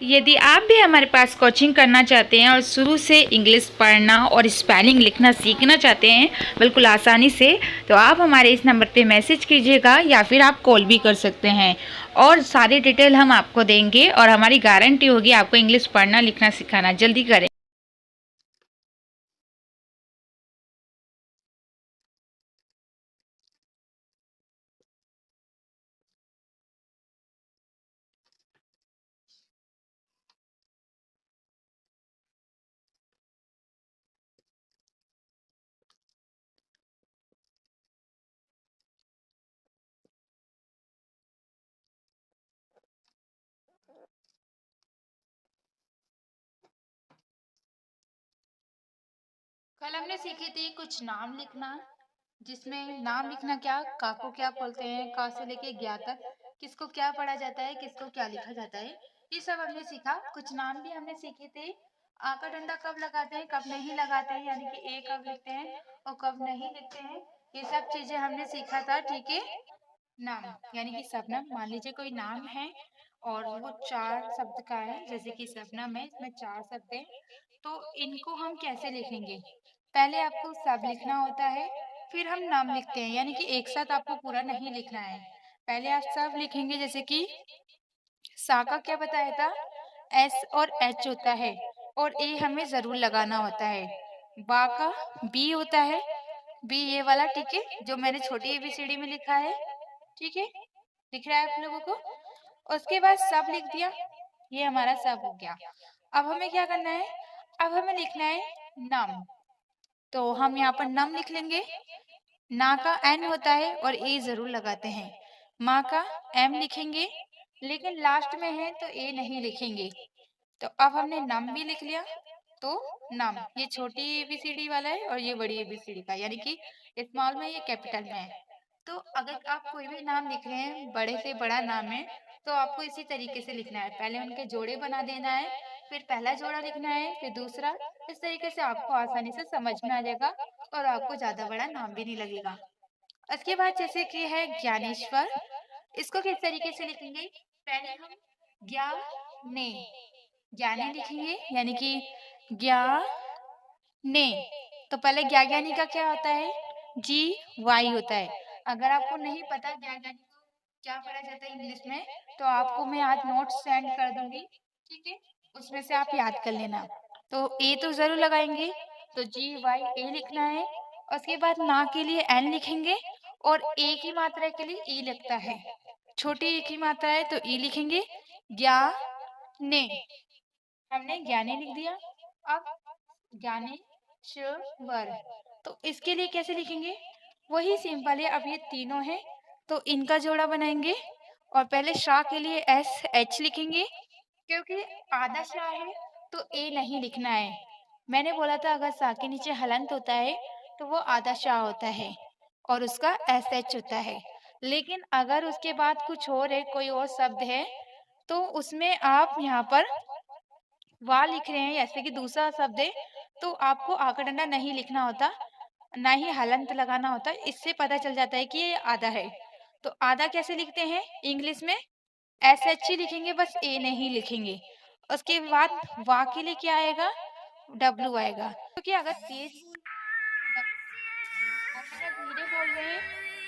यदि आप भी हमारे पास कोचिंग करना चाहते हैं और शुरू से इंग्लिश पढ़ना और स्पेलिंग लिखना सीखना चाहते हैं बिल्कुल आसानी से, तो आप हमारे इस नंबर पे मैसेज कीजिएगा या फिर आप कॉल भी कर सकते हैं और सारी डिटेल हम आपको देंगे और हमारी गारंटी होगी आपको इंग्लिश पढ़ना लिखना सिखाना। जल्दी करें। कल हमने सीखी थी कुछ नाम लिखना, जिसमें नाम लिखना क्या, का को क्या बोलते हैं, का से लेके ज्ञा तक किसको क्या पढ़ा जाता है, किसको क्या लिखा जाता है, ये सब हमने सीखा। कुछ नाम भी हमने सीखे थे। आ का डंडा कब लगाते हैं, कब नहीं लगाते हैं, यानी कि ए कब लिखते हैं और कब नहीं लिखते हैं, ये सब चीजें हमने सीखा था। ठीक है। नाम यानी कि शबनम, मान लीजिए कोई नाम है और वो 4 शब्द का है, जैसे कि शबनम है, इसमें 4 शब्द हैं, तो इनको हम कैसे लिखेंगे। पहले आपको सब लिखना होता है, फिर हम नाम लिखते हैं, यानी कि एक साथ आपको पूरा नहीं लिखना है। पहले आप सब लिखेंगे, जैसे कि सा का क्या बताया था, एस और एच होता है और ए हमें जरूर लगाना होता है। बा का बी होता है, बी ये वाला, ठीक है, जो मैंने छोटी एबीसीडी में लिखा है। ठीक है, दिख रहा है आप लोगों को। उसके बाद सब लिख दिया, ये हमारा सब हो गया। अब हमें क्या करना है, अब हमें लिखना है नाम। तो हम यहाँ पर नाम लिख लेंगे। ना का एन होता है और ए जरूर लगाते हैं। माँ का एम लिखेंगे, लेकिन लास्ट में है तो ए नहीं लिखेंगे। तो अब हमने नाम भी लिख लिया। तो नाम ये छोटी एबीसीडी वाला है और ये बड़ी एबीसीडी का, यानी कि स्मॉल में, ये कैपिटल में है। तो अगर आप कोई भी नाम लिख रहे हैं, बड़े से बड़ा नाम है, तो आपको इसी तरीके से लिखना है। पहले उनके जोड़े बना देना है, फिर पहला जोड़ा लिखना है, फिर दूसरा। इस तरीके से आपको आसानी से समझ में आ जाएगा और आपको ज्यादा बड़ा नाम भी नहीं लगेगा। उसके बाद जैसे कि है ज्ञानेश्वर, इसको किस तरीके से लिखेंगे, पहले हम ज्ञाने, ज्ञाने लिखेंगे, यानी कि ज्ञा ने। तो पहले ज्ञा ज्ञानी का क्या होता है, जी वाई होता है। अगर आपको नहीं पता ज्ञा ज्ञानी को क्या पढ़ा जाता है इंग्लिश में, तो आपको मैं आज नोट्स सेंड कर दूंगी, ठीक है, उसमें से आप याद कर लेना। तो ए तो जरूर लगाएंगे, तो जी वाई ए लिखना है। उसके बाद ना के लिए एन लिखेंगे और ए की मात्रा के लिए ई लगता है। छोटी ए की मात्रा है तो ई लिखेंगे। ज्ञा ने, हमने ज्ञाने लिख दिया। अब ज्ञानेश्वर, तो इसके लिए कैसे लिखेंगे, वही सिंपल है। अब ये तीनों हैं तो इनका जोड़ा बनाएंगे और पहले शाह के लिए एस एच लिखेंगे, क्योंकि आधा शाह है तो ए नहीं लिखना है। मैंने बोला था अगर शाह के नीचे हलंत होता है तो वो आधा शाह होता है और उसका एस एच होता है। लेकिन अगर उसके बाद कुछ और है, कोई और शब्द है, तो उसमें आप यहाँ पर वाह लिख रहे हैं, जैसे कि दूसरा शब्द है, तो आपको आ का डंडा नहीं लिखना होता, ना ही हलंत लगाना होता। इससे पता चल जाता है कि ये आधा है। तो आधा कैसे लिखते हैं इंग्लिश में, एस एच ही लिखेंगे, बस ए नहीं लिखेंगे। उसके बाद वाह के लिए क्या आएगा, डब्लू आएगा। क्योंकि अगर तेज और अगर धीरे बोल रहे हैं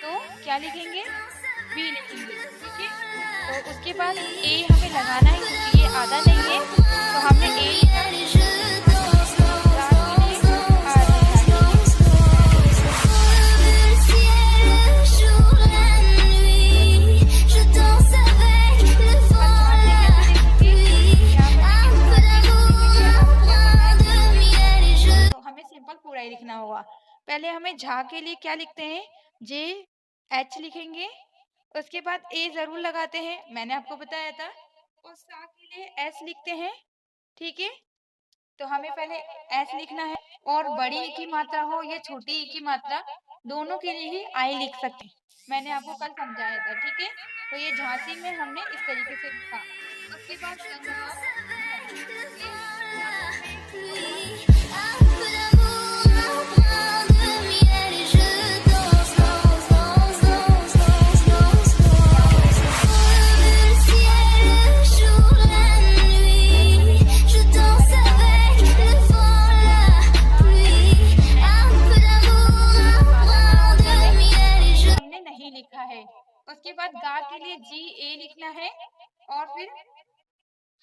तो क्या लिखेंगे, बी लिखेंगे, ठीक है। तो उसके बाद ए हमें लगाना है, क्योंकि ये आधा नहीं है, तो हमने ए लिखा। पूरा ही लिखना होगा। पहले हमें झा के लिए क्या लिखते हैं, जे एच लिखेंगे। उसके बाद ए जरूर लगाते हैं, मैंने आपको बताया था। और सा के लिए एस लिखते हैं, ठीक है। तो हमें पहले एस लिखना है और बड़ी ई की मात्रा हो या छोटी ई की मात्रा, दोनों के लिए ही आई लिख सकते हैं। मैंने आपको कल समझाया था, ठीक है। तो ये झांसी में हमने इस तरीके से लिखा। उसके बाद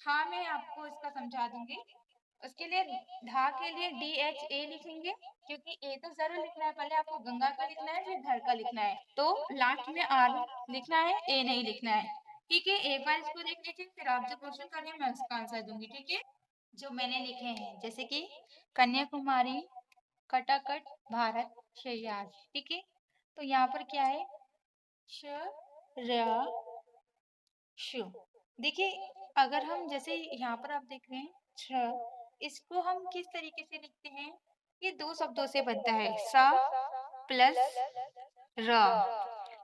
हाँ, मैं आपको इसका समझा दूंगी। उसके लिए धा के लिए DHA लिखेंगे, क्योंकि ए तो जरूर लिखना है। पहले आपको गंगा का लिखना है, फिर धर का लिखना है, तो लास्ट में आर लिखना है, ए नहीं लिखना है। ठीक है, एक बार इसको देख लीजिए, फिर आप जो क्वेश्चन करिए मैं उसका आंसर दूंगी। ठीक है, जो मैंने लिखे हैं, जैसे कि कन्याकुमारी, कटाकट, भारत, शैयार। ठीक है, तो यहाँ पर क्या है, श र शु। देखिए, अगर हम जैसे यहाँ पर आप देख रहे हैं छ, इसको हम किस तरीके से लिखते हैं, ये दो शब्दों से बनता है, सा प्लस र,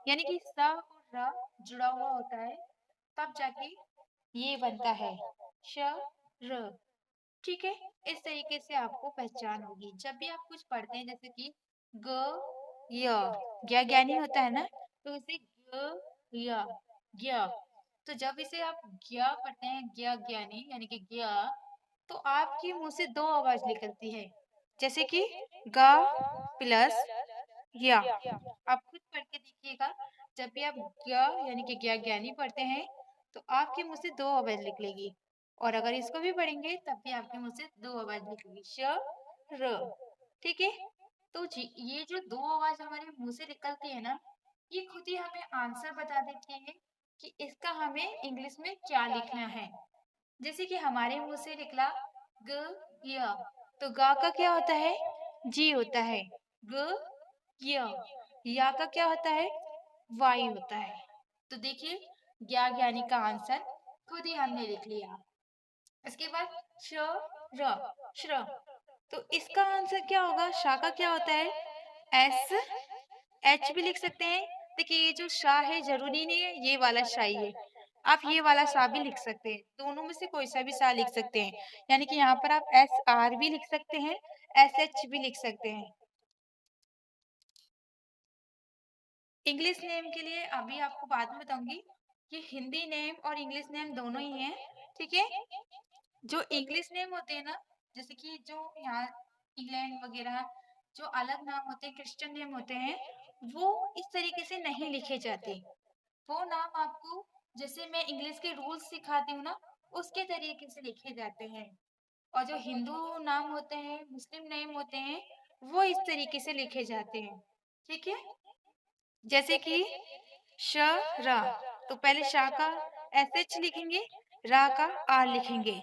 यानी कि सा और र जुड़ा हुआ होता है, तब जाके ये बनता है श र। ठीक है, इस तरीके से आपको पहचान होगी जब भी आप कुछ पढ़ते हैं, जैसे कि ग य, ज्ञानी होता है ना, तो इसे ग य ज्ञ। तो जब इसे आप ज्ञ पढ़ते हैं, ज्ञानी यानी कि ज्ञ, तो आपके मुंह से दो आवाज निकलती है, जैसे कि ग प्लस या। आप खुद पढ़ के देखिएगा, जब भी आप ज्ञ यानी कि ज्ञानी पढ़ते हैं, तो आपके मुंह से दो आवाज निकलेगी, और अगर इसको भी पढ़ेंगे तब भी आपके मुंह से दो आवाज निकलेगी, श र। ठीक है, तो ये जो दो आवाज हमारे मुंह से निकलती है ना, ये खुद ही हमें आंसर बता देती है कि इसका हमें इंग्लिश में क्या लिखना है। जैसे कि हमारे मुंह से निकला ग य, तो गा का क्या होता है, जी होता है। ग य, या का क्या होता है, वाई होता है। तो देखिए, ज्ञानी का आंसर खुद ही हमने लिख लिया। इसके बाद श र, श्र, तो इसका आंसर क्या होगा, शा का क्या होता है, एस एच भी लिख सकते हैं। देखिए, ये जो शाह है जरूरी नहीं है ये वाला शाह ही है, आप ये वाला शाह भी लिख सकते हैं, दोनों में से कोई सा भी शाह लिख सकते हैं। यानी कि यहाँ पर आप SR भी लिख सकते हैं, SH भी लिख सकते हैं। इंग्लिश नेम के लिए अभी आपको बाद में बताऊंगी, ये हिंदी नेम और इंग्लिश नेम दोनों ही हैं। ठीक है, जो इंग्लिश नेम होते हैं ना, जैसे कि जो यहाँ इंग्लैंड वगैरह जो अलग नाम होते हैं, क्रिश्चियन नेम होते हैं, वो इस तरीके से नहीं लिखे जाते। वो नाम आपको, जैसे मैं इंग्लिश के रूल्स सिखाती हूँ ना, उसके तरीके से लिखे जाते हैं। और जो हिंदू नाम होते हैं, मुस्लिम नेम होते हैं, वो इस तरीके से लिखे जाते हैं। ठीक है, जैसे कि श रा, तो पहले शा का SH लिखेंगे, रा का आर लिखेंगे,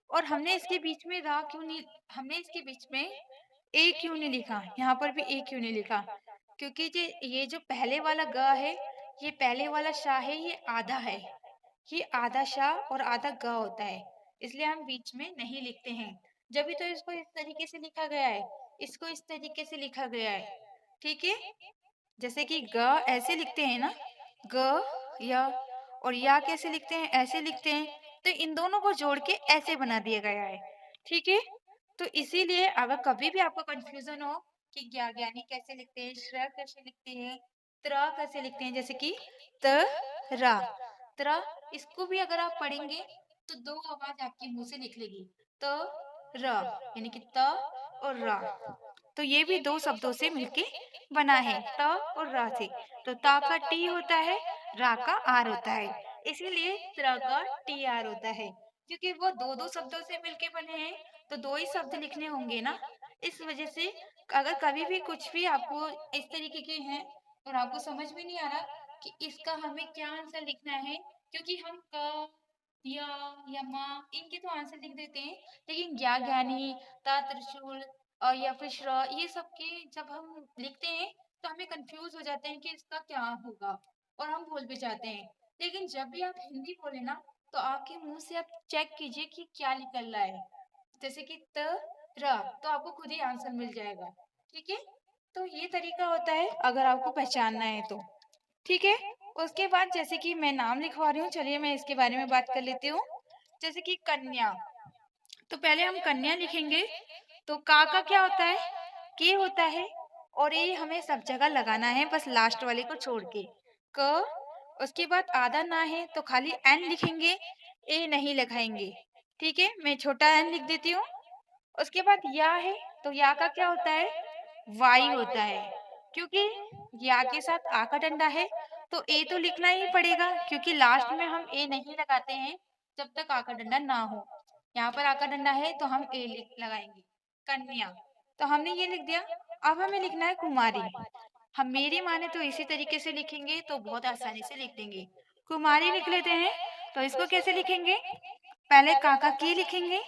और हमने इसके बीच में रा क्यों नहीं, हमने इसके बीच में ए क्यों नहीं लिखा, यहाँ पर भी ए क्यों नहीं लिखा, क्योंकि ये जो पहले वाला ग है, ये पहले वाला शाह है, ये आधा है, ये आधा शाह और आधा ग होता है, इसलिए हम बीच में नहीं लिखते हैं। जब भी तो इसको इस तरीके से लिखा गया है, इसको इस तरीके से लिखा गया है। ठीक है, जैसे कि ग ऐसे लिखते हैं ना, ग या, और या कैसे लिखते हैं, ऐसे लिखते हैं, तो इन दोनों को जोड़ के ऐसे बना दिया गया है। ठीक है, तो इसीलिए अगर कभी भी आपको कंफ्यूजन हो कि ज्ञानी कैसे लिखते हैं, श्र कैसे लिखते हैं, त्र कैसे लिखते हैं, जैसे कि त रा, त्र, इसको भी अगर आप पढ़ेंगे तो दो आवाज आपके मुंह से निकलेगी, त र, यानी कि त और रा। तो ये भी दो शब्दों से मिलके बना है, त और रा से। तो ता का टी होता है, रा का आर होता है, इसीलिए त्र का टी आर होता है, क्योंकि वो दो दो शब्दों से मिलके बने हैं, तो दो ही शब्द लिखने होंगे ना। इस वजह से अगर कभी भी कुछ भी आपको इस तरीके के हैं और आपको समझ में नहीं आ रहा कि इसका हमें क्या आंसर लिखना है, क्योंकि हम क या मा इनके तो आंसर लिख देते हैं, लेकिन ज्ञानी, ता त्रिशूल और या फिर श्र, ये सब के जब हम लिखते हैं तो हमें कंफ्यूज हो जाते हैं कि इसका क्या होगा, और हम भूल भी जाते हैं। लेकिन जब भी आप हिंदी बोले ना, तो आपके मुंह से आप चेक कीजिए कि क्या निकल रहा है, जैसे कि त र, तो आपको खुद ही आंसर मिल जाएगा। ठीक है, तो ये तरीका होता है अगर आपको पहचानना है तो। ठीक है, उसके बाद जैसे कि मैं नाम लिखवा रही हूँ, चलिए मैं इसके बारे में बात कर लेती हूँ। जैसे कि कन्या, तो पहले हम कन्या लिखेंगे, तो का क्या होता है, के होता है, और ये हमें सब जगह लगाना है, बस लास्ट वाले को छोड़ के, क। उसके बाद आधा ना है तो खाली एन लिखेंगे, ए नहीं लगाएंगे। ठीक है, मैं छोटा एन लिख देती हूँ। उसके बाद या है, तो या का क्या होता है, वाई होता है, क्योंकि या के साथ आ का डंडा है, तो ए तो लिखना ही पड़ेगा, क्योंकि लास्ट में हम ए नहीं लगाते हैं, जब तक आ का डंडा ना हो। यहाँ पर आ का डंडा है तो हम ए लिख लगाएंगे। कन्या, तो हमने ये लिख दिया। अब हमें लिखना है कुमारी। हम मेरी माने तो इसी तरीके से लिखेंगे तो बहुत आसानी से लिख देंगे। कुमारी लिख लेते हैं। तो इसको कैसे लिखेंगे? पहले का की लिखेंगे,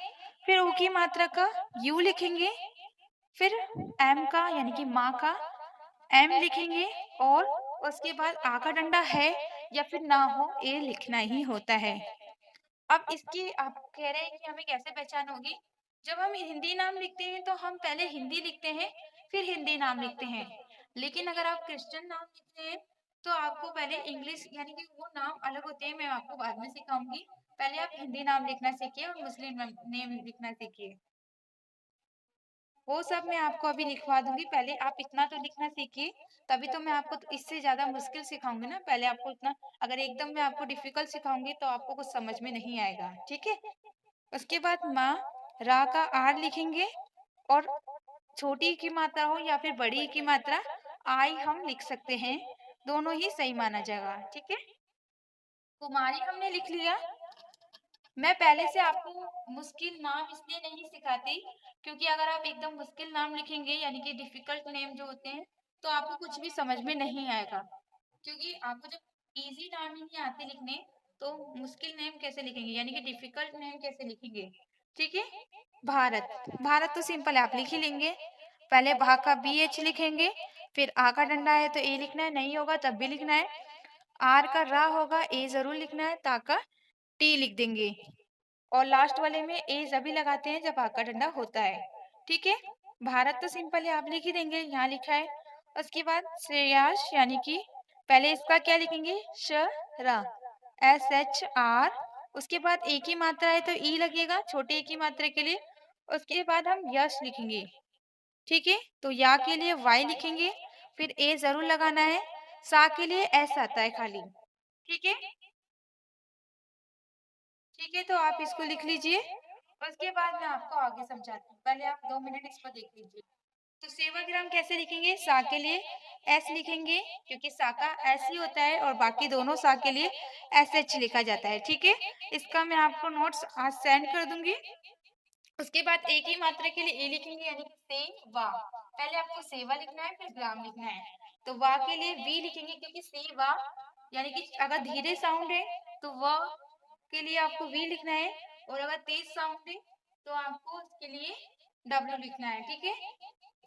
फिर ऊ की मात्रा का यू लिखेंगे, फिर एम का यानी कि माँ का एम लिखेंगे, और उसके बाद आ का डंडा है या फिर ना हो ए लिखना ही होता है। अब इसकी आप कह रहे हैं कि हमें कैसे पहचान होगी? जब हम हिंदी नाम लिखते हैं तो हम पहले हिंदी लिखते हैं, फिर हिंदी नाम लिखते हैं। लेकिन अगर आप क्रिश्चियन नाम लिखते हैं तो आपको पहले इंग्लिश यानी कि वो नाम अलग होते हैं, मैं आपको बाद में सिखाऊंगी। पहले आप हिंदी नाम लिखना सीखिए और मुस्लिम नेम लिखना सीखिए। वो सब मैं आपको अभी लिखवा दूंगी, पहले आप इतना तो लिखना सीखिए। तभी तो मैं आपको तो इससे ज्यादा मुश्किल सिखाऊंगी ना, पहले आपको इतना। अगर एकदम मैं आपको डिफिकल्ट सिखाऊंगी तो आपको कुछ समझ में नहीं आएगा, ठीक है। उसके बाद माँ, रा का आर लिखेंगे, और छोटी की मात्रा हो या फिर बड़ी की मात्रा आई हम लिख सकते हैं, दोनों ही सही माना जाएगा, ठीक है। कुमारी हमने लिख लिया। मैं पहले से आपको मुश्किल नाम इसलिए नहीं सिखाती क्योंकि अगर आप एकदम मुश्किल नाम लिखेंगे यानी कि डिफिकल्ट नेम जो होते हैं तो आपको कुछ भी समझ में नहीं आएगा। क्योंकि आपको जब इजी नाम ही नहीं आते लिखने तो मुश्किल नेम कैसे लिखेंगे यानी कि डिफिकल्ट नेम कैसे लिखेंगे, ठीक है। भारत, भारत तो सिंपल है, आप लिख ही लेंगे। पहले भा का बी एच लिखेंगे, फिर आ का डंडा है तो ए लिखना है, नहीं होगा तब भी लिखना है। आर का रा होगा, ए जरूर लिखना है, ता का टी लिख देंगे। और लास्ट वाले में ए जभी लगाते हैं जब आका डंडा होता है, ठीक है। भारत तो सिंपल है, आप लिख ही देंगे, यहाँ लिखा है। उसके बाद श्रेयास यानी कि पहले इसका क्या लिखेंगे, श रा, एस एच आर। उसके बाद ए की मात्रा है तो ई लगेगा छोटे ए की मात्रा के लिए। उसके बाद हम यश लिखेंगे, ठीक है। तो या के लिए वाई लिखेंगे, फिर ए जरूर लगाना है। सा के लिए एस आता है खाली, ठीक है। ठीक है, तो आप इसको लिख लीजिए। उसके बाद मैं आपको आगे समझाती हूँ, पहले आप 2 मिनट इसको देख लीजिए। तो सेवाग्राम कैसे लिखेंगे, सा के लिए एस लिखेंगे क्योंकि सा का एस ही होता है और बाकी दोनों सा के लिए एस एच लिखा जाता है, ठीक है। इसका मैं आपको नोट्स आज सेंड कर दूंगी। उसके बाद एक ही मात्रा के लिए ए लिखेंगे यानी कि सेवा। पहले आपको सेवा लिखना है फिर ग्राम लिखना है। तो वा के लिए वी लिखेंगे क्योंकि सेवा यानी कि अगर धीरे साउंड है तो व के लिए आपको वी लिखना है, और अगर तेज साउंड है तो आपको उसके लिए डब्ल्यू लिखना है, ठीक है।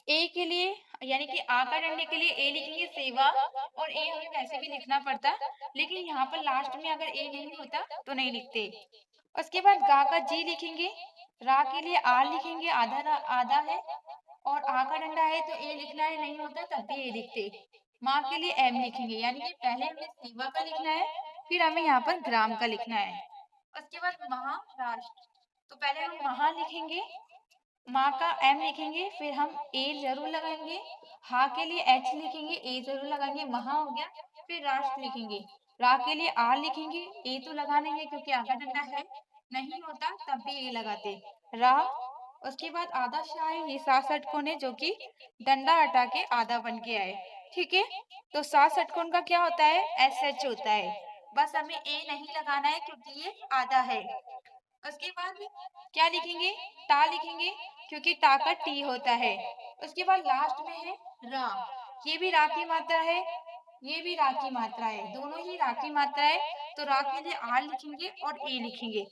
ए के लिए यानी कि आ का डंडे के लिए ए लिखेंगे सेवा, और ए हमें वैसे भी लिखना पड़ता, लेकिन यहाँ पर लास्ट में अगर ए नहीं होता तो नहीं लिखते। उसके बाद गा का जी लिखेंगे, रा के लिए आर लिखेंगे, आधा है, और आ का डंडा है तो ए लिखना है, नहीं होता तब भी ए लिखते। माँ के लिए एम लिखेंगे यानी कि पहले हमें सेवा का लिखना है, फिर हमें यहाँ पर ग्राम का लिखना है। उसके बाद महाराष्ट्र, तो पहले हम महा लिखेंगे, माँ का एम लिखेंगे, फिर हम ए जरूर लगाएंगे। हा के लिए एच लिखेंगे, ए जरूर लगाएंगे, महा हो गया। फिर राष्ट्र लिखेंगे, रा के लिए आर लिखेंगे, ए तो लगाना ही है क्योंकि आगा डंडा है, नहीं होता तब भी ए लगाते, रा। उसके बाद आधा शाह है, ये 7 षटकोण है जो कि डंडा हटा के आधा बन के आए, ठीक है। तो 7 षटकोण का क्या होता है, एस एच होता है। बस हमें ए नहीं लगाना है क्योंकि ये आधा है। उसके बाद क्या लिखेंगे, टा लिखेंगे क्योंकि टा का टी होता है। उसके बाद लास्ट में है रा, ये भी रा की मात्रा है, ये भी रा की मात्रा है, दोनों ही रा की मात्रा है। तो रा के लिए आर लिखेंगे और ए लिखेंगे।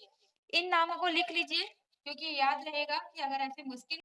इन नामों को लिख लीजिए क्योंकि याद रहेगा कि अगर ऐसे मुश्किल